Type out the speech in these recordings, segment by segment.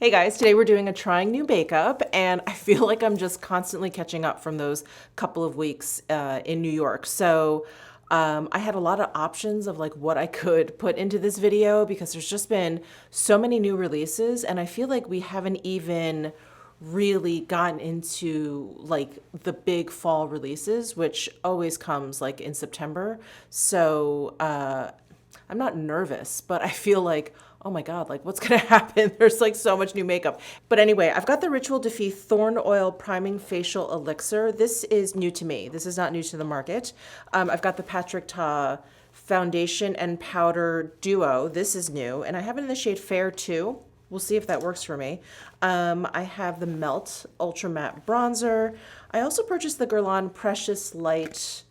Hey guys, today we're doing a trying new makeup, and I feel like I'm just constantly catching up from those couple of weeks in New York. So I had a lot of options of like what I could put into this video because there's just been so many new releases, and I feel like we haven't even really gotten into like the big fall releases, which always comes like in September. So I'm not nervous, but I feel like, oh my God, like what's gonna happen? There's like so much new makeup. But anyway, I've got the Rituel de Fille Thorn Oil Priming Facial Elixir. This is new to me. This is not new to the market. I've got the Patrick Ta Foundation and Powder Duo. This is new, and I have it in the shade Fair too. We'll see if that works for me. I have the Melt Ultra Matte Bronzer. I also purchased the Guerlain Precious Light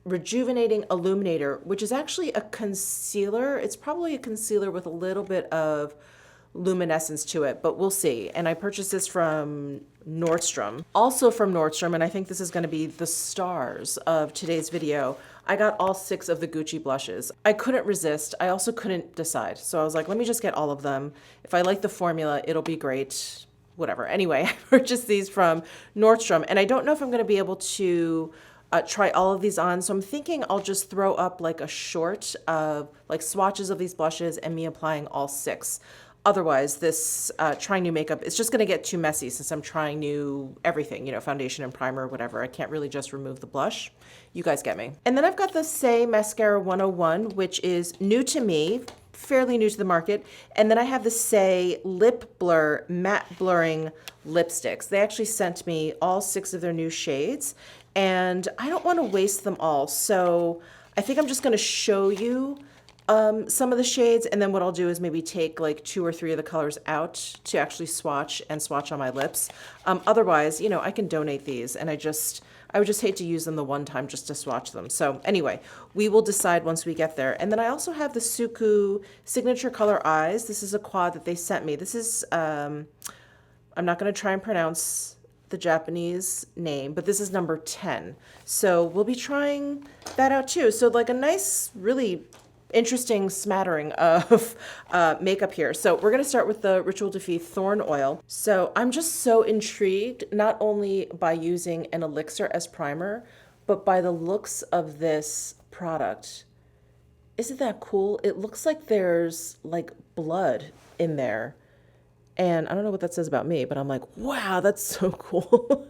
Rejuvenating Illuminator, which is actually a concealer. It's probably a concealer with a little bit of luminescence to it, but we'll see. And I purchased this from Nordstrom. Also from Nordstrom, and I think this is going to be the stars of today's video, I got all 6 of the Gucci blushes. I couldn't resist. I also couldn't decide. So I was like, let me just get all of them. If I like the formula, it'll be great. Whatever. Anyway, I purchased these from Nordstrom, and I don't know if I'm going to be able to try all of these on. So I'm thinking I'll just throw up like a short of like swatches of these blushes and me applying all 6. Otherwise, this trying new makeup is just going to get too messy since I'm trying new everything, you know, foundation and primer, whatever. I can't really just remove the blush. You guys get me. And then I've got the Say Mascara 101, which is new to me, fairly new to the market. And then I have the Say Lip Blur Matte Blurring Lipsticks. They actually sent me all 6 of their new shades, and I don't want to waste them all. So I think I'm just going to show you some of the shades, and then what I'll do is maybe take like 2 or 3 of the colors out to actually swatch on my lips. Otherwise, you know, I can donate these, and I would just hate to use them the one time just to swatch them. So anyway, we will decide once we get there. And then I also have the SUQQU Signature Color Eyes. This is a quad that they sent me. This is, I'm not going to try and pronounce the Japanese name, but this is number 10. So we'll be trying that out too. So like a nice, really interesting smattering of makeup here. So we're going to start with the Rituel de Fille Thorn Oil. So I'm just so intrigued, not only by using an elixir as primer, but by the looks of this product. Isn't that cool? It looks like there's like blood in there. And I don't know what that says about me, but I'm like, wow, that's so cool.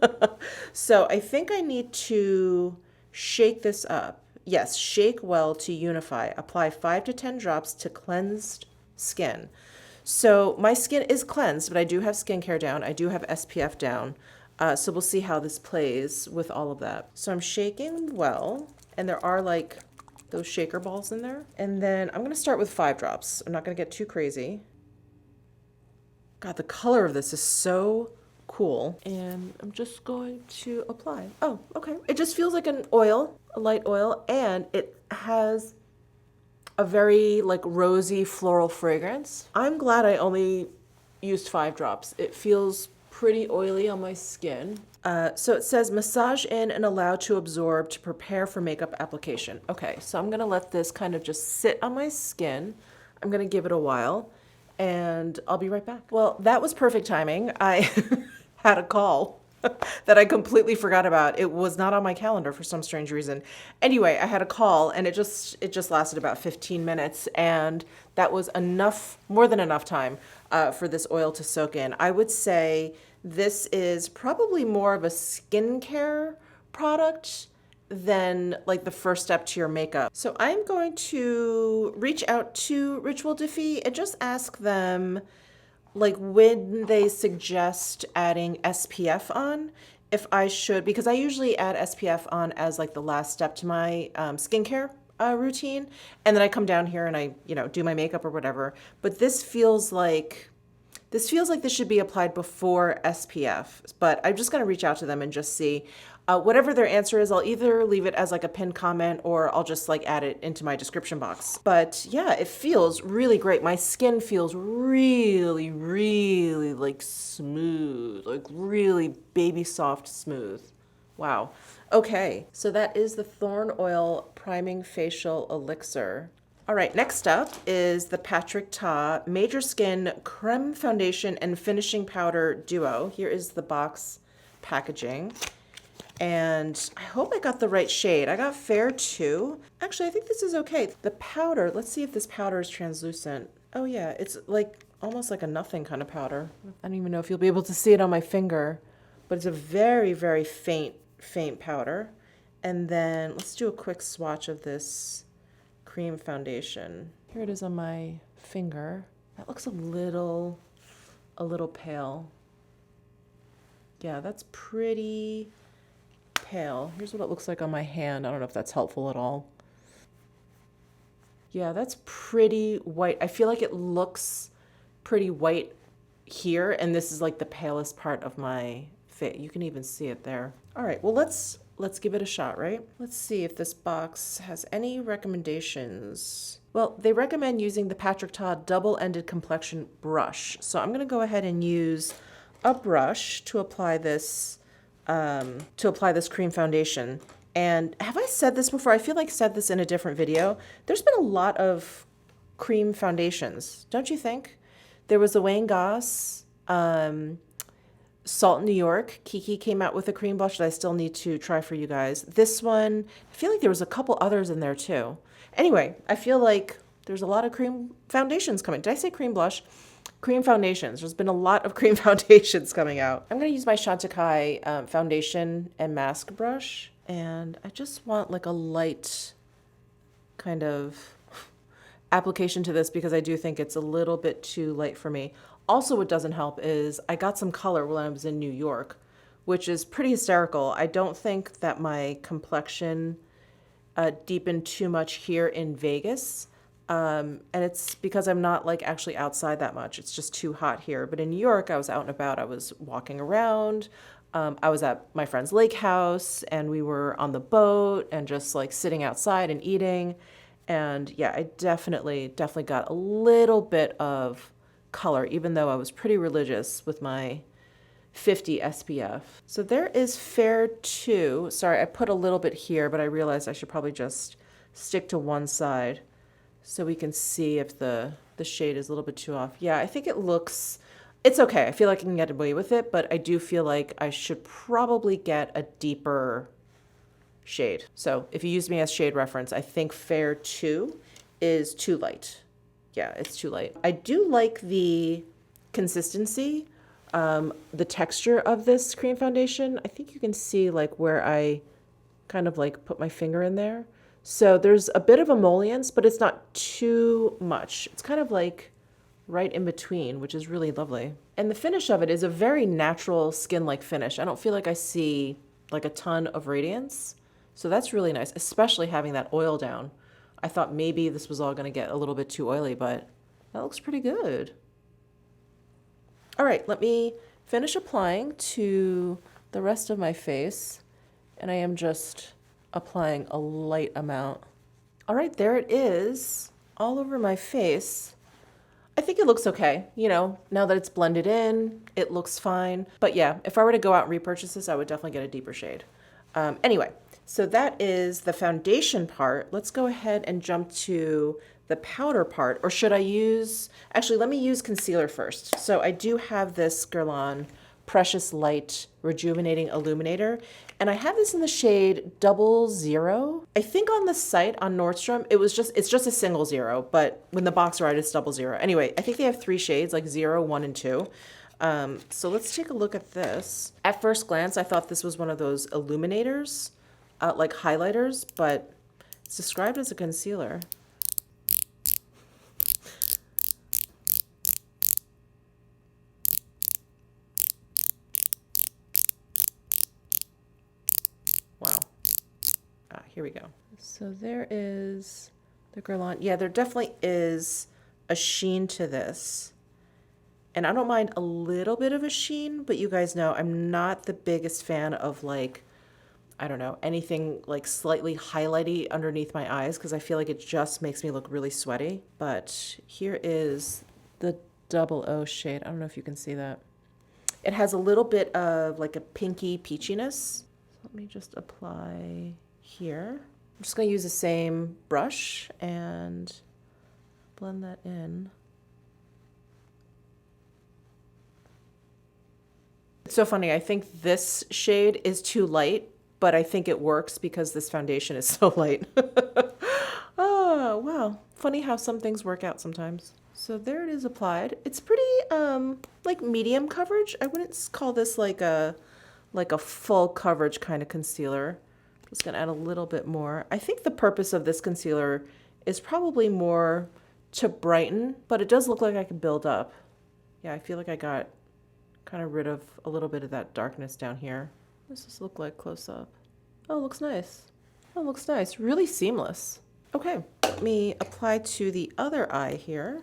So I think I need to shake this up. Yes, shake well to unify. Apply 5 to 10 drops to cleansed skin. So my skin is cleansed, but I do have skincare down. I do have SPF down. So we'll see how this plays with all of that. So I'm shaking well, and there are like those shaker balls in there. And then I'm gonna start with 5 drops. I'm not gonna get too crazy. God, the color of this is so cool. And I'm just going to apply. Oh, okay. It just feels like an oil, a light oil, and it has a very like rosy floral fragrance. I'm glad I only used 5 drops. It feels pretty oily on my skin. So it says massage in and allow to absorb to prepare for makeup application. Okay, so I'm gonna let this kind of just sit on my skin. I'm gonna give it a while, and I'll be right back. Well, that was perfect timing. I had a call that I completely forgot about. It was not on my calendar for some strange reason. Anyway, I had a call, and it just lasted about 15 minutes, and that was enough, more than enough time for this oil to soak in. I would say this is probably more of a skincare product than like the first step to your makeup. So I'm going to reach out to Rituel de Fille and just ask them like when they suggest adding SPF on, if I should, because I usually add SPF on as like the last step to my skincare routine, and then I come down here and I, you know, do my makeup or whatever. But this feels like this should be applied before SPF, but I'm just gonna reach out to them and just see. Whatever their answer is, I'll either leave it as like a pinned comment or I'll just like add it into my description box. But yeah, it feels really great. My skin feels really, really like smooth, like really baby soft smooth. Wow. Okay, so that is the Thorn Oil Priming Facial Elixir. All right, next up is the Patrick Ta Major Skin Creme Foundation and Finishing Powder Duo. Here is the box packaging. And I hope I got the right shade. I got Fair 2. Actually, I think this is okay. The powder, let's see if this powder is translucent. Oh yeah, it's like almost like a nothing kind of powder. I don't even know if you'll be able to see it on my finger, but it's a very, very faint powder. And then let's do a quick swatch of this cream foundation. Here it is on my finger. That looks a little pale. Yeah, that's pretty pale. Here's what it looks like on my hand. I don't know if that's helpful at all. Yeah, that's pretty white. I feel like it looks pretty white here, and this is like the palest part of my face. You can even see it there. All right, well, let's give it a shot, right? Let's see if this box has any recommendations. Well, they recommend using the Patrick Ta double-ended complexion brush. So I'm gonna go ahead and use a brush to apply this cream foundation. And have I said this before? I feel like I said this in a different video. There's been a lot of cream foundations, don't you think? There was a Wang Salt New York. Kiki came out with a cream blush that I still need to try for you guys. This one, I feel like there was a couple others in there too. Anyway, I feel like there's a lot of cream foundations coming. Did I say cream blush? Cream foundations. There's been a lot of cream foundations coming out. I'm going to use my SUQQU foundation and mask brush. And I just want like a light kind of application to this because I do think it's a little bit too light for me. Also, what doesn't help is I got some color when I was in New York, which is pretty hysterical. I don't think that my complexion deepened too much here in Vegas. And it's because I'm not like actually outside that much. It's just too hot here. But in New York, I was out and about. I was walking around. I was at my friend's lake house and we were on the boat and just like sitting outside and eating. And yeah, I definitely got a little bit of color, even though I was pretty religious with my 50 SPF. So there is Fair 2. Sorry, I put a little bit here, but I realized I should probably just stick to one side so we can see if the shade is a little bit too off. Yeah, I think it's okay. I feel like I can get away with it, but I do feel like I should probably get a deeper shade. So if you use me as shade reference, I think Fair 2 is too light. Yeah, it's too light. I do like the consistency, the texture of this cream foundation. I think you can see like where I kind of like put my finger in there. So there's a bit of emollients, but it's not too much. It's kind of like right in between, which is really lovely. And the finish of it is a very natural skin-like finish. I don't feel like I see like a ton of radiance. So that's really nice, especially having that oil down. I thought maybe this was all gonna get a little bit too oily, but that looks pretty good. All right, let me finish applying to the rest of my face. And I am just applying a light amount. All right, there it is, all over my face. I think it looks okay. You know, now that it's blended in, it looks fine. But yeah, if I were to go out and repurchase this, I would definitely get a deeper shade. Anyway, so that is the foundation part. Let's go ahead and jump to the powder part, or should I use, actually, let me use concealer first. So I do have this Guerlain Precious Light Rejuvenating Illuminator, and I have this in the shade 00. I think on the site on Nordstrom, it's just a single 0, but when the box arrived, it's 00. Anyway, I think they have 3 shades, like 0, 1, and 2. So let's take a look at this. At first glance, I thought this was one of those illuminators, like highlighters, but it's described as a concealer. Wow. Here we go. So there is the Guerlain. Yeah, there definitely is a sheen to this. And I don't mind a little bit of a sheen, but you guys know I'm not the biggest fan of like, I don't know, anything like slightly highlighty underneath my eyes because I feel like it just makes me look really sweaty. But here is the 00 shade. I don't know if you can see that. It has a little bit of like a pinky peachiness. Let me just apply here. I'm just going to use the same brush and blend that in. It's so funny. I think this shade is too light, but I think it works because this foundation is so light. Oh, wow. Funny how some things work out sometimes. So there it is applied. It's pretty like medium coverage. I wouldn't call this like a full coverage kind of concealer. Just gonna add a little bit more. I think the purpose of this concealer is probably more to brighten, but it does look like I can build up. Yeah, I feel like I got kind of rid of a little bit of that darkness down here. What does this look like close up? Oh, it looks nice. Oh, it looks nice. Really seamless. Okay, let me apply to the other eye here.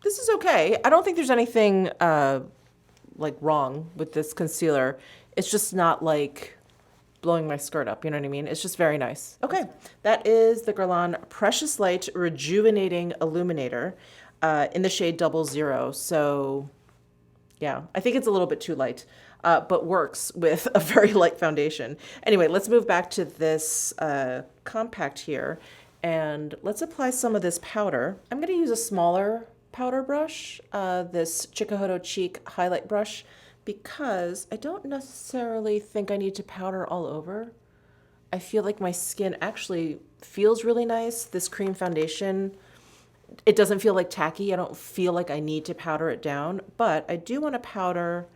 This is okay. I don't think there's anything like wrong with this concealer. It's just not like blowing my skirt up, you know what I mean? It's just very nice. Okay, that is the Guerlain Precious Light Rejuvenating Illuminator in the shade 00. So yeah, I think it's a little bit too light, but works with a very light foundation. Anyway, let's move back to this compact here, and let's apply some of this powder. I'm going to use a smaller powder brush, this Chikuhodo Cheek highlight brush, because I don't necessarily think I need to powder all over. I feel like my skin actually feels really nice. This cream foundation, it doesn't feel like tacky. I don't feel like I need to powder it down, but I do want to powder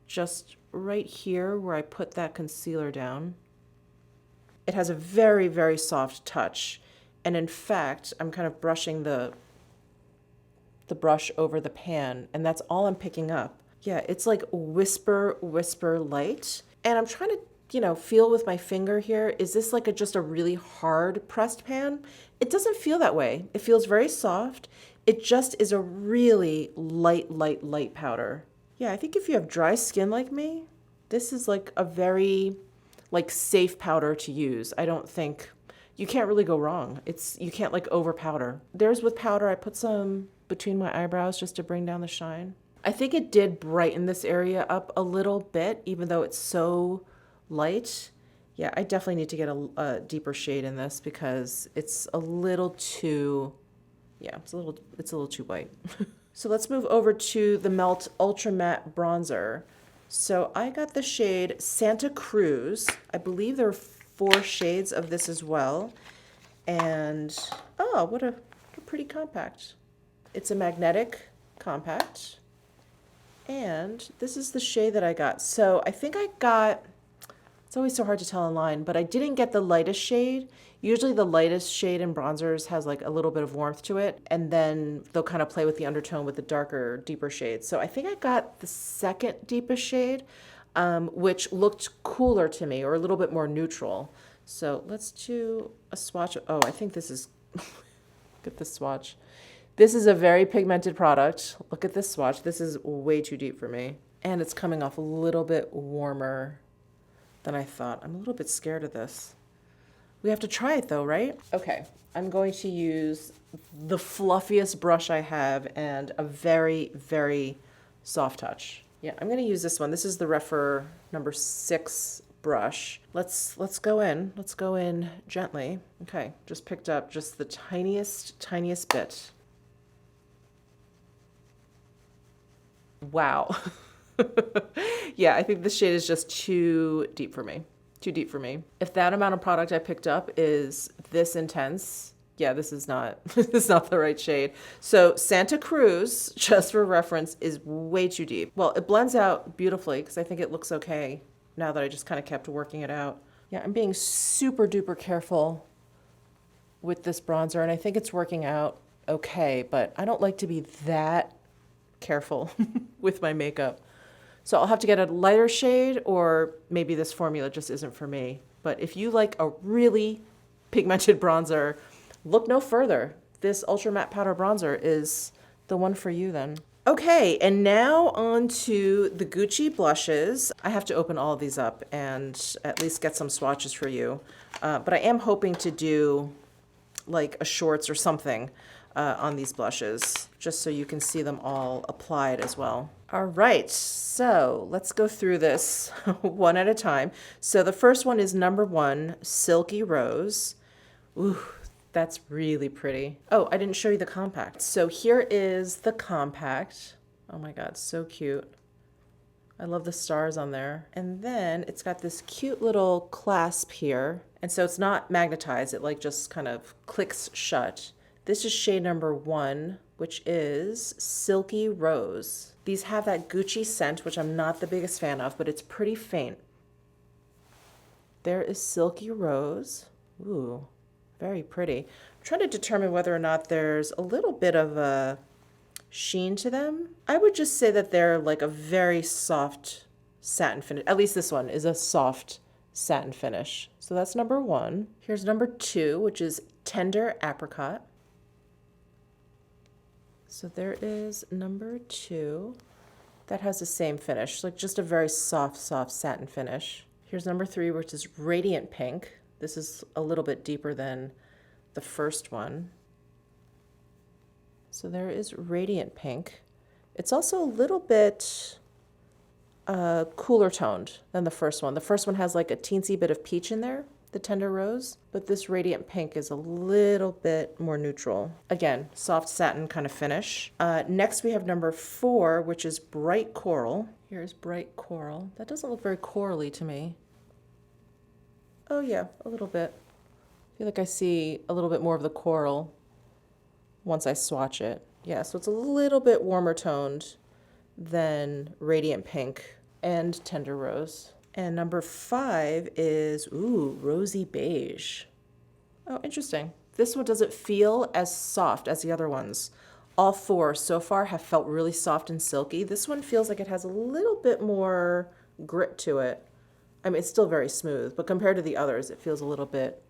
just right here where I put that concealer down. It has a very, very soft touch. And in fact, I'm kind of brushing the brush over the pan, and that's all I'm picking up. Yeah, it's like whisper, whisper light. And I'm trying to, you know, feel with my finger here. Is this like just a really hard pressed pan? It doesn't feel that way. It feels very soft. It just is a really light, light, light powder. Yeah, I think if you have dry skin like me, this is like a very like safe powder to use. I don't think, you can't really go wrong. You can't like over powder. There's with powder, I put some between my eyebrows just to bring down the shine. I think it did brighten this area up a little bit, even though it's so light. Yeah, I definitely need to get a deeper shade in this because it's a little too, yeah, it's a little too white. So let's move over to the Melt Ultra Matte Bronzer. So I got the shade Santa Cruz. I believe there are 4 shades of this as well. And, oh, what a pretty compact. It's a magnetic compact. And this is the shade that I got. So I think I got, it's always so hard to tell online, but I didn't get the lightest shade. Usually the lightest shade in bronzers has like a little bit of warmth to it, and then they'll kind of play with the undertone with the darker, deeper shades. So I think I got the second deepest shade, which looked cooler to me, or a little bit more neutral. So let's do a swatch. Oh, I think this is, look at this swatch. This is a very pigmented product. Look at this swatch. This is way too deep for me. And it's coming off a little bit warmer than I thought. I'm a little bit scared of this. We have to try it though, right? Okay, I'm going to use the fluffiest brush I have and a very, very soft touch. Yeah, I'm gonna use this one. This is the Refer number 6 brush. Let's go in. Let's go in gently. Okay, just picked up just the tiniest bit. Wow. Yeah, I think this shade is just too deep for me. Too deep for me. If that amount of product I picked up is this intense, yeah, this is not this is not the right shade. So Santa Cruz, just for reference, is way too deep. Well, it blends out beautifully because I think it looks okay now that I just kind of kept working it out. Yeah, I'm being super duper careful with this bronzer, and I think it's working out okay, but I don't like to be that careful with my makeup. So I'll have to get a lighter shade, or maybe this formula just isn't for me. But if you like a really pigmented bronzer, look no further. This Ultra Matte Powder Bronzer is the one for you then. Okay, and now on to the Gucci blushes. I have to open all of these up and at least get some swatches for you. But I am hoping to do like a shorts or something on these blushes, just so you can see them all applied as well. All right, so let's go through this one at a time. So the first one is number 1, Silky Rose. Ooh, That's really pretty. Oh, I didn't show you the compact. So here is the compact. Oh my God, so cute. I love the stars on there. And then it's got this cute little clasp here. And so it's not magnetized, it like just kind of clicks shut. This is shade number 1, which is Silky Rose. These have that Gucci scent, which I'm not the biggest fan of, but it's pretty faint. There is Silky Rose. Ooh, very pretty. I'm trying to determine whether or not there's a little bit of a sheen to them. I would just say that they're like a very soft satin finish. At least this one is a soft satin finish. So that's number 1. Here's number 2, which is Tender Apricot. So there is number 2. That has the same finish, like just a very soft satin finish. Here's number 3, which is Radiant Pink. This is a little bit deeper than the first one. So there is Radiant Pink. It's also a little bit cooler toned than the first one. The first one has like a teensy bit of peach in there, the Tender Rose, but this Radiant Pink is a little bit more neutral. Again, soft satin kind of finish. Next we have number 4, which is Bright Coral. Here's Bright Coral. That doesn't look very corally to me. Oh yeah, a little bit. I feel like I see a little bit more of the coral once I swatch it. Yeah, so it's a little bit warmer toned than Radiant Pink and Tender Rose. And number 5 is, ooh, Rosy Beige. Oh, interesting. This one doesn't feel as soft as the other ones. All 4 so far have felt really soft and silky. This one feels like it has a little bit more grit to it. I mean, it's still very smooth, but compared to the others, it feels a little bit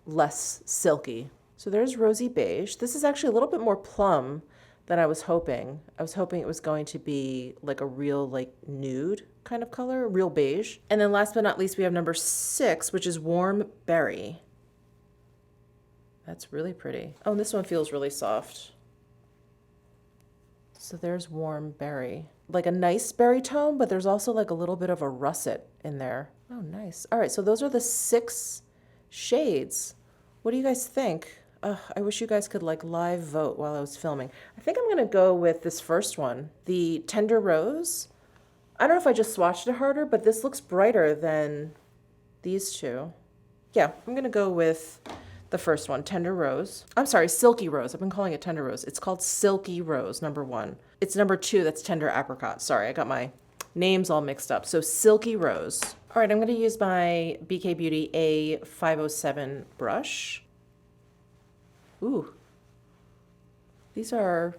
less silky. So there's Rosy Beige. This is actually a little bit more plum than I was hoping. I was hoping it was going to be like a real like nude kind of color, real beige. And then last but not least, we have number 6, which is Warm Berry. That's really pretty. Oh, and this one feels really soft. So there's Warm Berry. Like a nice berry tone, but there's also like a little bit of a russet in there. Oh, nice. All right, so those are the 6 shades. What do you guys think? I wish you guys could like live vote while I was filming. I think I'm gonna go with this first one, the Tender Rose. I don't know if I just swatched it harder, but this looks brighter than these 2. Yeah, I'm gonna go with the first one, Tender Rose. I'm sorry, Silky Rose. I've been calling it Tender Rose. It's called Silky Rose, number 1. It's number 2, that's Tender Apricot. Sorry, I got my names all mixed up. So Silky Rose. All right, I'm gonna use my BK Beauty A507 brush. Ooh, these are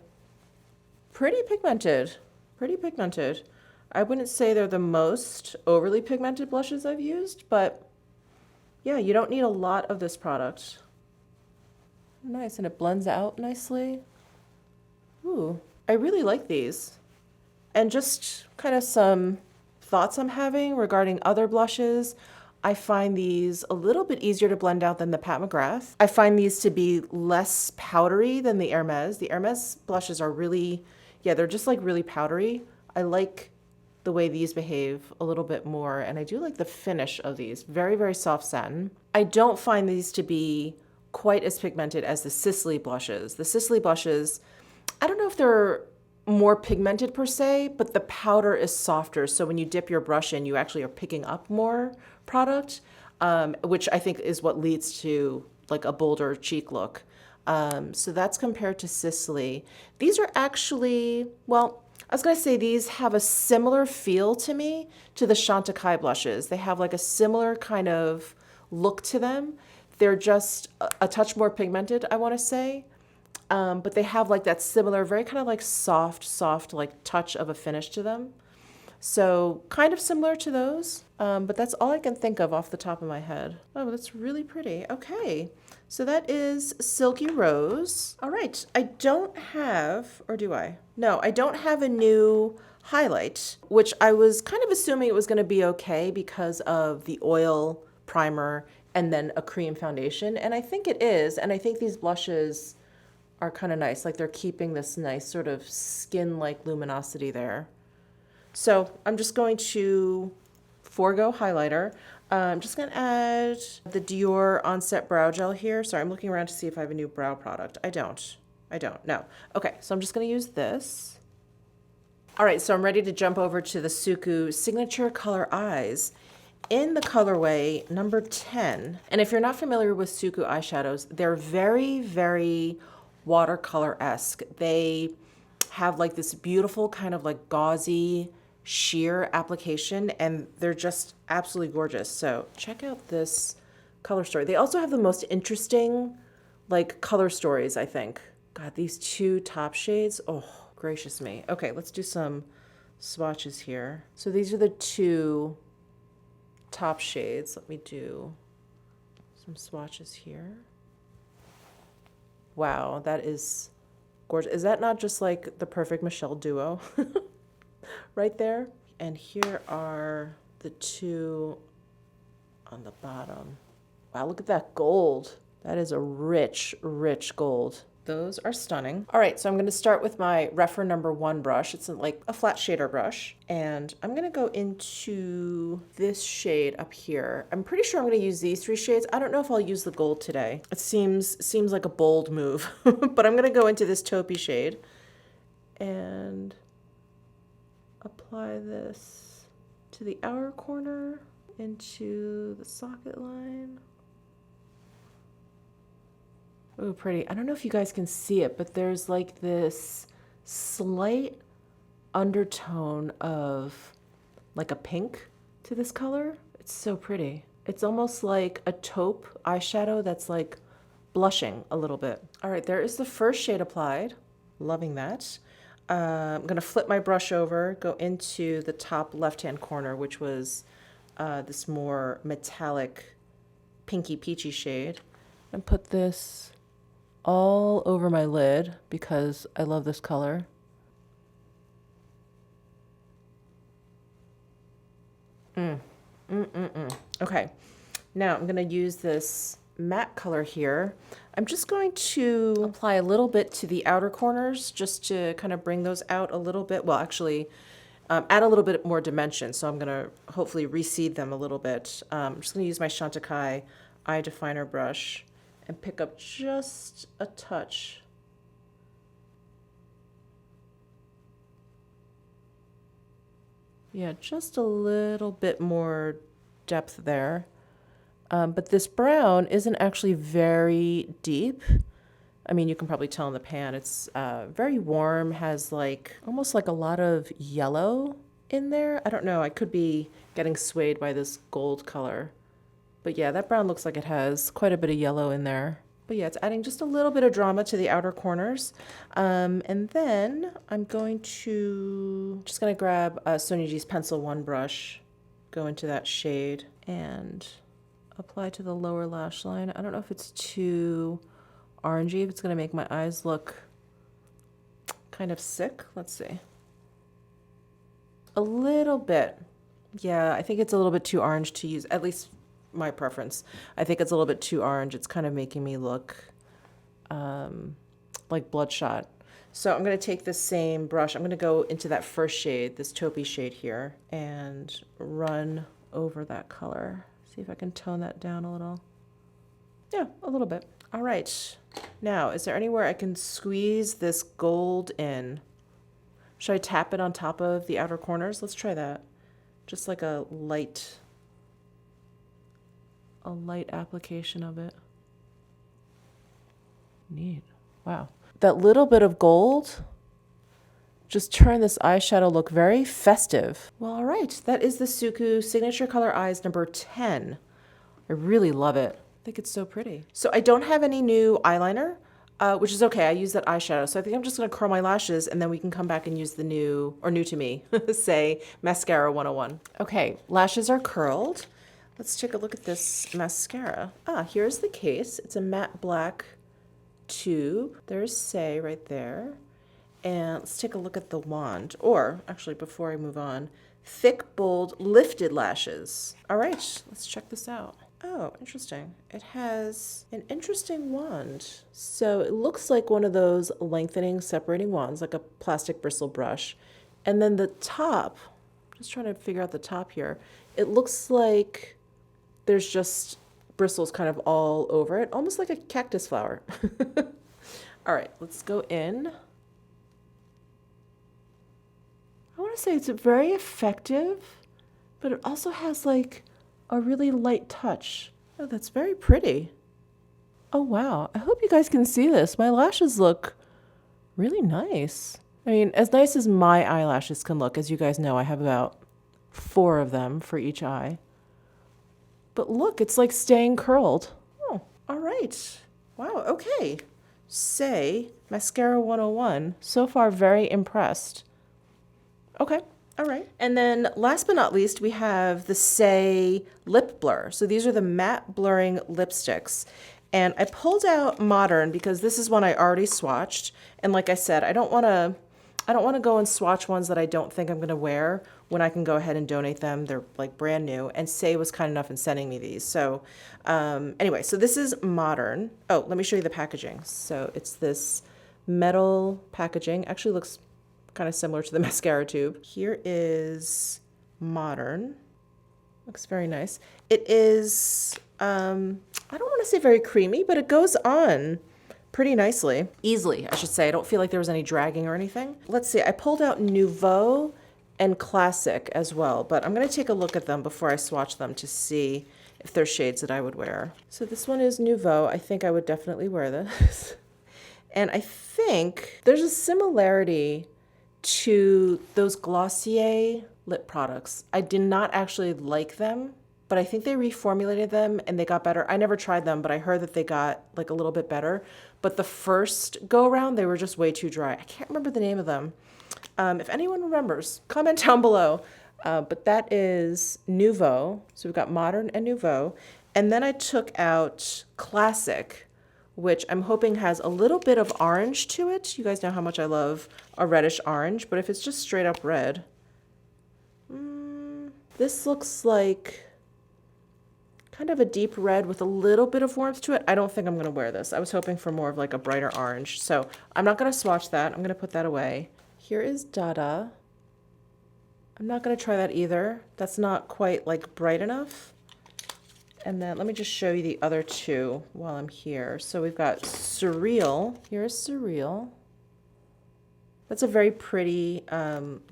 pretty pigmented, I wouldn't say they're the most overly pigmented blushes I've used, but yeah, you don't need a lot of this product. Nice, and it blends out nicely. Ooh, I really like these. And just kind of some thoughts I'm having regarding other blushes. I find these a little bit easier to blend out than the Pat McGrath. I find these to be less powdery than the Hermes. The Hermes blushes are really, yeah, they're just like really powdery. I like the way these behave a little bit more, and I do like the finish of these. Very, very soft satin. I don't find these to be quite as pigmented as the Sicily blushes. The Sicily blushes, I don't know if they're more pigmented per se, but the powder is softer. So when you dip your brush in, you actually are picking up more product, which I think is what leads to like a bolder cheek look. So that's compared to Sicily. These are actually, well, I was gonna say these have a similar feel to me to the Chantecaille blushes. They have like a similar kind of look to them. They're just a touch more pigmented, I wanna say. But they have like that similar, very kind of like soft, like touch of a finish to them. So kind of similar to those, but that's all I can think of off the top of my head. Oh, that's really pretty. Okay, so that is Silky Rose. All right, I don't have, or do I? No, I don't have a new highlight, which I was kind of assuming it was gonna be okay because of the oil primer and then a cream foundation. And I think it is, and I think these blushes are kind of nice. Like they're keeping this nice sort of skin-like luminosity there. So I'm just going to forego highlighter. I'm just gonna add the Dior Onset Brow Gel here. Sorry, I'm looking around to see if I have a new brow product. I don't, no. Okay, so I'm just gonna use this. All right, so I'm ready to jump over to the SUQQU Signature Color Eyes in the colorway number 10. And if you're not familiar with SUQQU eyeshadows, they're very, very watercolor-esque. They have like this beautiful kind of like gauzy sheer application, and they're just absolutely gorgeous. So check out this color story. They also have the most interesting like color stories, I think. God, these two top shades, oh, gracious me. Okay, let's do some swatches here. So these are the two top shades. Let me do some swatches here. Wow, that is gorgeous. Is that not just like the perfect Michele duo right there? And here are the two on the bottom. Wow, look at that gold. That is a rich, rich gold. Those are stunning. All right, so I'm gonna start with my Refer number 1 brush. It's like a flat shader brush. And I'm gonna go into this shade up here. I'm pretty sure I'm gonna use these 3 shades. I don't know if I'll use the gold today. It seems like a bold move, but I'm gonna go into this taupey shade and apply this to the outer corner, into the socket line. Oh, pretty. I don't know if you guys can see it, but there's like this slight undertone of like a pink to this color. It's so pretty. It's almost like a taupe eyeshadow that's like blushing a little bit. All right, there is the first shade applied. Loving that. I'm gonna flip my brush over, go into the top left-hand corner, which was this more metallic pinky peachy shade, and put this all over my lid because I love this color. Okay, now I'm gonna use this matte color here. I'm just going to apply a little bit to the outer corners just to kind of bring those out a little bit. Well, actually, add a little bit more dimension. So I'm gonna hopefully reseed them a little bit. I'm just gonna use my SUQQU eye definer brush and pick up just a touch. Yeah, just a little bit more depth there. But this brown isn't actually very deep. I mean, you can probably tell in the pan. It's very warm, has like almost like a lot of yellow in there. I don't know, I could be getting swayed by this gold color. But yeah, that brown looks like it has quite a bit of yellow in there. But yeah, it's adding just a little bit of drama to the outer corners. And then I'm going to, just gonna grab Sonia G's Pencil 1 brush, go into that shade and apply to the lower lash line. I don't know if it's too orangey, if it's gonna make my eyes look kind of sick. Let's see. A little bit. Yeah, I think it's a little bit too orange to use, at least my preference. I think it's a little bit too orange. It's kind of making me look like bloodshot. So I'm going to take the same brush. I'm going to go into that first shade, this taupey shade here, and run over that color. See if I can tone that down a little. Yeah, a little bit. All right. Now, is there anywhere I can squeeze this gold in? Should I tap it on top of the outer corners? Let's try that. Just like a light application of it. Neat. Wow. That little bit of gold just turned this eyeshadow look very festive. Well, all right. That is the SUQQU Signature Color Eyes number 10. I really love it. I think it's so pretty. So I don't have any new eyeliner, which is okay. I use that eyeshadow. So I think I'm just going to curl my lashes and then we can come back and use the new, or new to me, say Mascara 101. Okay, lashes are curled. Let's take a look at this mascara. Here's the case. It's a matte black tube. There's Say right there. And let's take a look at the wand. Or, actually, before I move on, thick, bold, lifted lashes. All right, let's check this out. Oh, interesting. It has an interesting wand. So it looks like one of those lengthening, separating wands, like a plastic bristle brush. And then the top, just trying to figure out the top here, it looks like there's just bristles kind of all over it, almost like a cactus flower. All right, let's go in. I want to say it's very effective, but it also has like a really light touch. Oh, that's very pretty. Oh, wow. I hope you guys can see this. My lashes look really nice. I mean, as nice as my eyelashes can look. As you guys know, I have about 4 of them for each eye. But look, it's like staying curled. Oh, all right. Wow, okay. Say, Mascara 101. So far, very impressed. Okay, all right. And then last but not least, we have the Say Lip Blur. So these are the matte blurring lipsticks. And I pulled out Modern because this is one I already swatched. And like I said, I don't want to go and swatch ones that I don't think I'm going to wear when I can go ahead and donate them. They're like brand new. And Say was kind enough in sending me these. So anyway, so this is Modern. Oh, let me show you the packaging. So it's this metal packaging. Actually looks kind of similar to the mascara tube. Here is Modern. Looks very nice. It is, I don't want to say very creamy, but it goes on pretty nicely. Easily, I should say. I don't feel like there was any dragging or anything. Let's see, I pulled out Nouveau and Classic as well, but I'm going to take a look at them before I swatch them to see if they're shades that I would wear. So this one is Nouveau. I think I would definitely wear this. And I think there's a similarity to those Glossier lip products. I did not actually like them, but I think they reformulated them and they got better. I never tried them, but I heard that they got like a little bit better. But the first go around, they were just way too dry. I can't remember the name of them. If anyone remembers, comment down below. But that is Nouveau. So we've got Modern and Nouveau. And then I took out Classic, which I'm hoping has a little bit of orange to it. You guys know how much I love a reddish orange, but if it's just straight up red, this looks like kind of a deep red with a little bit of warmth to it. I don't think I'm going to wear this. I was hoping for more of like a brighter orange. So I'm not going to swatch that. I'm going to put that away. Here is Dada. I'm not going to try that either. That's not quite like bright enough. And then let me just show you the other two while I'm here. So we've got Surreal. Here's Surreal. That's a very pretty,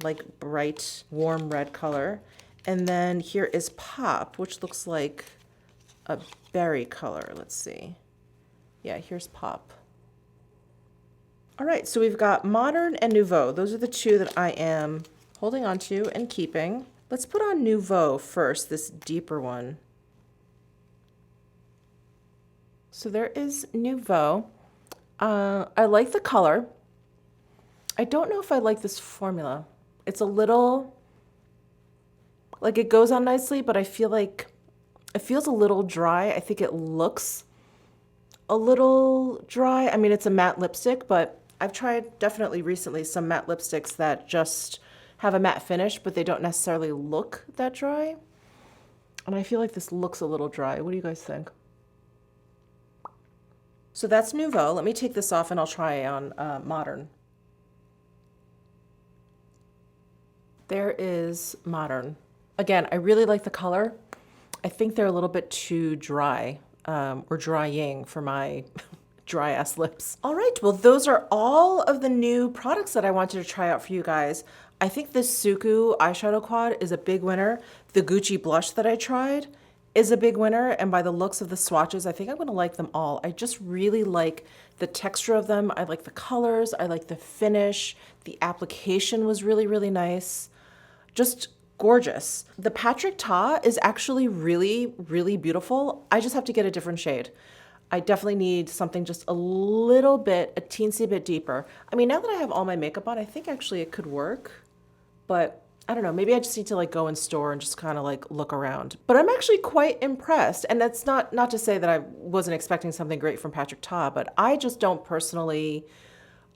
like bright, warm red color. And then here is Pop, which looks like a berry color. Let's see. Yeah, here's Pop. All right, so we've got Modern and Nouveau. Those are the two that I am holding on to and keeping. Let's put on Nouveau first, this deeper one. So there is Nouveau. I like the color. I don't know if I like this formula. It's a little, like it goes on nicely, but I feel like it feels a little dry. I think it looks a little dry. I mean, it's a matte lipstick, but I've tried definitely recently some matte lipsticks that just have a matte finish, but they don't necessarily look that dry. And I feel like this looks a little dry. What do you guys think? So that's Nouveau. Let me take this off and I'll try on Modern. There is Modern. Again, I really like the color. I think they're a little bit too dry or drying for my dry ass lips. All right, well, those are all of the new products that I wanted to try out for you guys. I think this SUQQU eyeshadow quad is a big winner. The Gucci blush that I tried is a big winner, and by the looks of the swatches, I think I'm gonna like them all. I just really like the texture of them. I like the colors, I like the finish. The application was really, really nice. Just gorgeous. The Patrick Ta is actually really, really beautiful. I just have to get a different shade. I definitely need something just a little bit, a teensy bit deeper. I mean, now that I have all my makeup on, I think actually it could work, but I don't know, maybe I just need to like go in store and just kind of like look around. But I'm actually quite impressed. And that's not to say that I wasn't expecting something great from Patrick Ta, but I just don't personally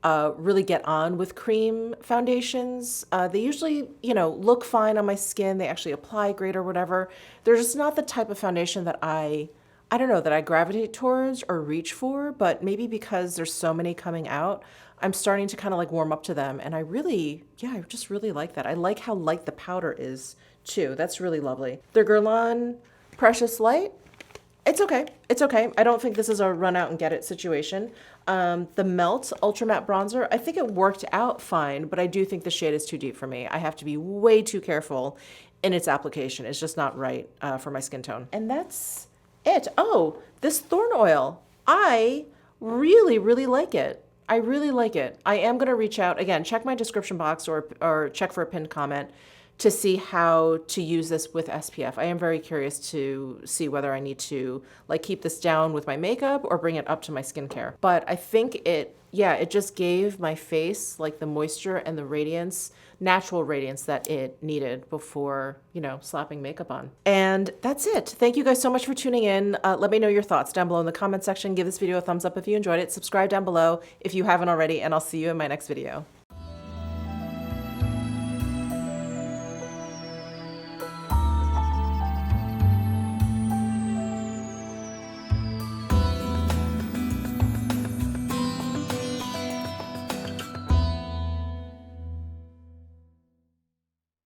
really get on with cream foundations. They usually, you know, look fine on my skin. They actually apply great or whatever. They're just not the type of foundation that I don't know, that I gravitate towards or reach for, but maybe because there's so many coming out, I'm starting to kind of like warm up to them. And I really, yeah, I just really like that. I like how light the powder is too. That's really lovely. Their Guerlain Precious Light. It's okay. It's okay. I don't think this is a run out and get it situation. The Melt Ultra Matte Bronzer, I think it worked out fine, but I do think the shade is too deep for me. I have to be way too careful in its application. It's just not right for my skin tone. And that's it. Oh, this Thorn Oil. I really, really like it. I really like it. I am going to reach out. Again, check my description box or check for a pinned comment to see how to use this with SPF. I am very curious to see whether I need to like keep this down with my makeup or bring it up to my skincare. But I think it just gave my face like the moisture and the radiance, natural radiance that it needed before, you know, slapping makeup on. And that's it. Thank you guys so much for tuning in. Let me know your thoughts down below in the comment section. Give this video a thumbs up if you enjoyed it. Subscribe down below if you haven't already, and I'll see you in my next video.